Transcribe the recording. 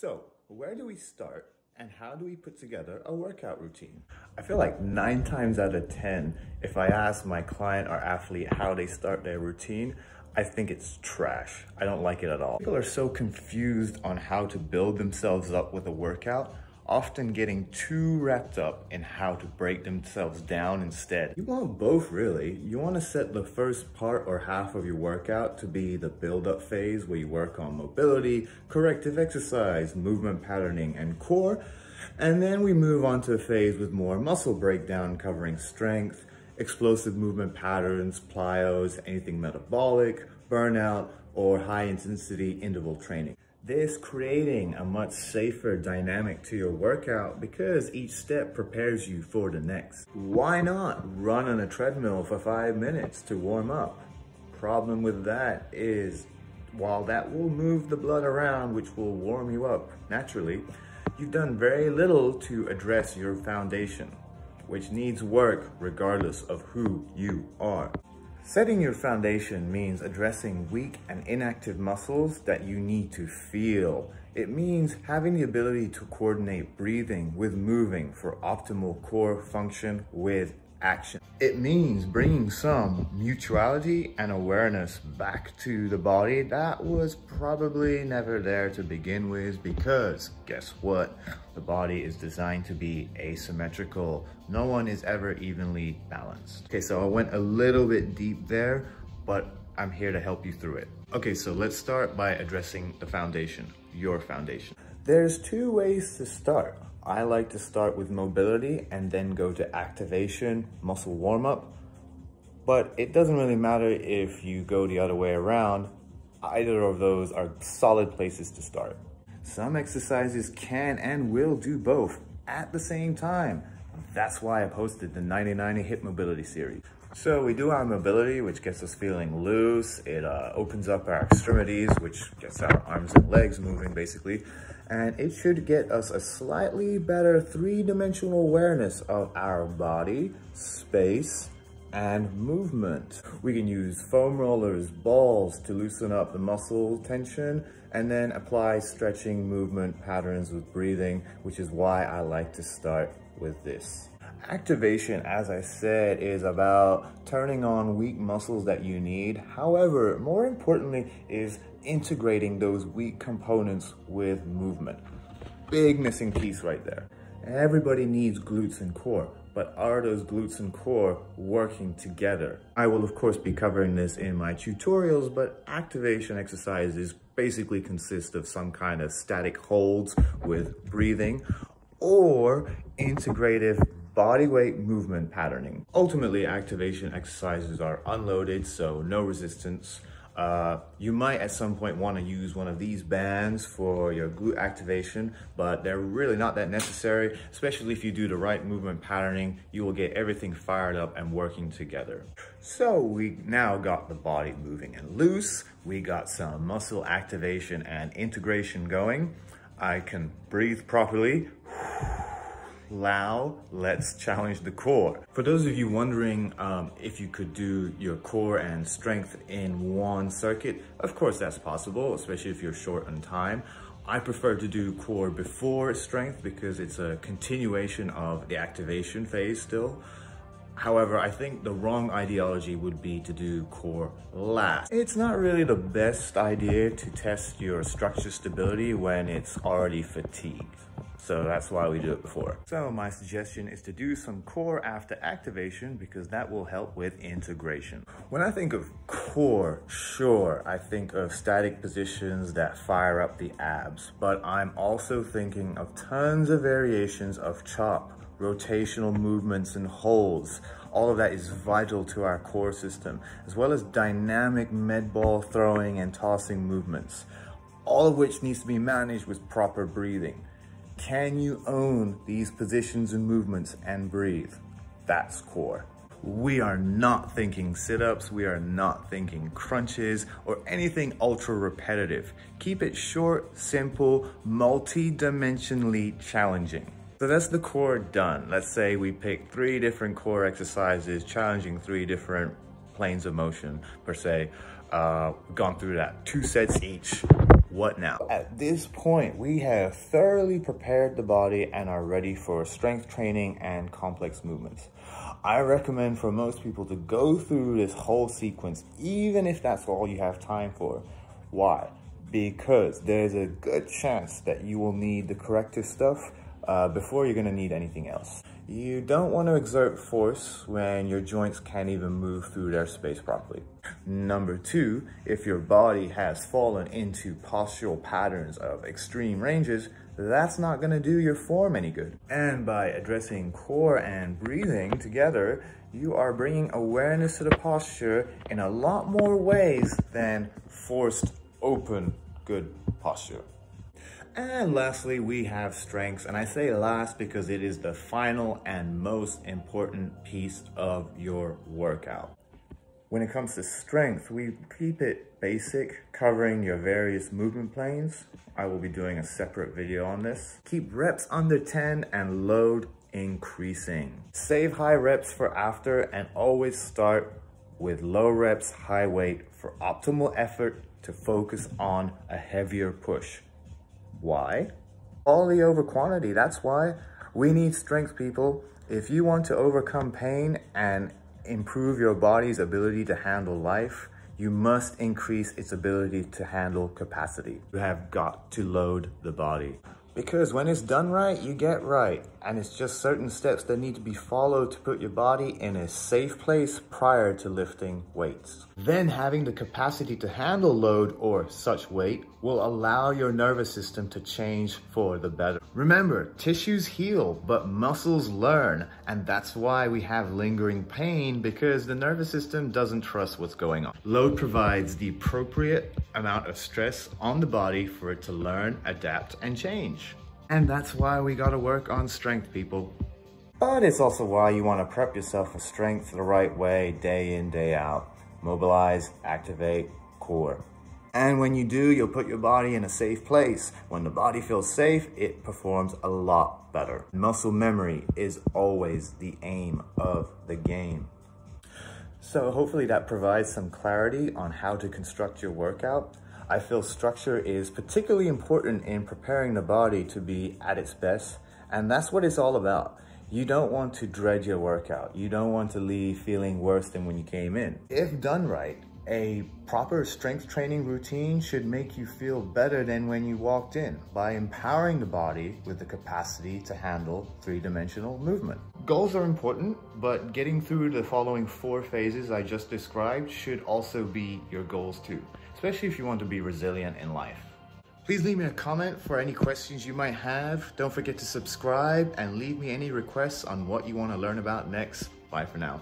So, where do we start and how do we put together a workout routine? I feel like 9 times out of 10, if I ask my client or athlete how they start their routine, I think it's trash. I don't like it at all. People are so confused on how to build themselves up with a workout, often getting too wrapped up in how to break themselves down instead. You want both really. You want to set the first part or half of your workout to be the build-up phase where you work on mobility, corrective exercise, movement patterning, and core. And then we move on to a phase with more muscle breakdown covering strength, explosive movement patterns, plyos, anything metabolic, burnout, or high intensity interval training. This creating a much safer dynamic to your workout because each step prepares you for the next. Why not run on a treadmill for 5 minutes to warm up? Problem with that is, while that will move the blood around, which will warm you up naturally, you've done very little to address your foundation, which needs work regardless of who you are. Setting your foundation means addressing weak and inactive muscles that you need to feel. It means having the ability to coordinate breathing with moving for optimal core function with action. It means bringing some mutuality and awareness back to the body that was probably never there to begin with, because guess what? The body is designed to be asymmetrical. No one is ever evenly balanced. Okay, so I went a little bit deep there, but I'm here to help you through it. Okay, so let's start by addressing the foundation, your foundation. There's 2 ways to start. I like to start with mobility and then go to activation, muscle warm-up. But it doesn't really matter if you go the other way around. Either of those are solid places to start. Some exercises can and will do both at the same time. That's why I posted the 90-90 hip mobility series. So we do our mobility, which gets us feeling loose. It opens up our extremities, which gets our arms and legs moving basically. And it should get us a slightly better 3-dimensional awareness of our body, space, and movement. We can use foam rollers, balls to loosen up the muscle tension, and then apply stretching movement patterns with breathing, which is why I like to start with this. Activation, as I said, is about turning on weak muscles that you need. However, more importantly, is integrating those weak components with movement. Big missing piece right there. Everybody needs glutes and core, but are those glutes and core working together? I will of course be covering this in my tutorials, but activation exercises basically consist of some kind of static holds with breathing or integrative bodyweight movement patterning. Ultimately, activation exercises are unloaded, so no resistance. You might at some point want to use one of these bands for your glute activation, but they're really not that necessary, especially if you do the right movement patterning. You will get everything fired up and working together. So we now got the body moving and loose. We got some muscle activation and integration going. I can breathe properly. Now, let's challenge the core. For those of you wondering if you could do your core and strength in one circuit, of course that's possible, especially if you're short on time. I prefer to do core before strength because it's a continuation of the activation phase still. However, I think the wrong ideology would be to do core last. It's not really the best idea to test your structure stability when it's already fatigued. So that's why we do it before. So my suggestion is to do some core after activation because that will help with integration. When I think of core, sure, I think of static positions that fire up the abs, but I'm also thinking of tons of variations of chop, rotational movements and holds. All of that is vital to our core system, as well as dynamic med ball throwing and tossing movements, all of which needs to be managed with proper breathing. Can you own these positions and movements and breathe? That's core. We are not thinking sit-ups, we are not thinking crunches, or anything ultra repetitive. Keep it short, simple, multi-dimensionally challenging. So that's the core done. Let's say we pick 3 different core exercises, challenging 3 different planes of motion per se. Gone through that, 2 sets each. What now? At this point, we have thoroughly prepared the body and are ready for strength training and complex movements. I recommend for most people to go through this whole sequence, even if that's all you have time for. Why? Because there's a good chance that you will need the corrective stuff before you're gonna need anything else. You don't want to exert force when your joints can't even move through their space properly. Number two, if your body has fallen into postural patterns of extreme ranges, that's not going to do your form any good. And by addressing core and breathing together, you are bringing awareness to the posture in a lot more ways than forced, open, good posture. And lastly, we have strengths, and I say last because it is the final and most important piece of your workout. When it comes to strength, we keep it basic, covering your various movement planes. I will be doing a separate video on this. Keep reps under 10 and load increasing. Save high reps for after and always start with low reps, high weight for optimal effort to focus on a heavier push. Why? Quality over quantity, that's why. We need strength, people. If you want to overcome pain and improve your body's ability to handle life, you must increase its ability to handle capacity. You have got to load the body. Because when it's done right, you get right. And it's just certain steps that need to be followed to put your body in a safe place prior to lifting weights. Then having the capacity to handle load or such weight will allow your nervous system to change for the better. Remember, tissues heal, but muscles learn. And that's why we have lingering pain, because the nervous system doesn't trust what's going on. Load provides the appropriate amount of stress on the body for it to learn, adapt, and change. And that's why we gotta work on strength, people. But it's also why you wanna prep yourself for strength the right way, day in, day out. Mobilize, activate, core. And when you do, you'll put your body in a safe place. When the body feels safe, it performs a lot better. Muscle memory is always the aim of the game. So hopefully that provides some clarity on how to construct your workout. I feel structure is particularly important in preparing the body to be at its best, and that's what it's all about. You don't want to dread your workout. You don't want to leave feeling worse than when you came in. If done right, a proper strength training routine should make you feel better than when you walked in by empowering the body with the capacity to handle three-dimensional movement. Goals are important, but getting through the following 4 phases I just described should also be your goals too, especially if you want to be resilient in life. Please leave me a comment for any questions you might have. Don't forget to subscribe and leave me any requests on what you want to learn about next. Bye for now.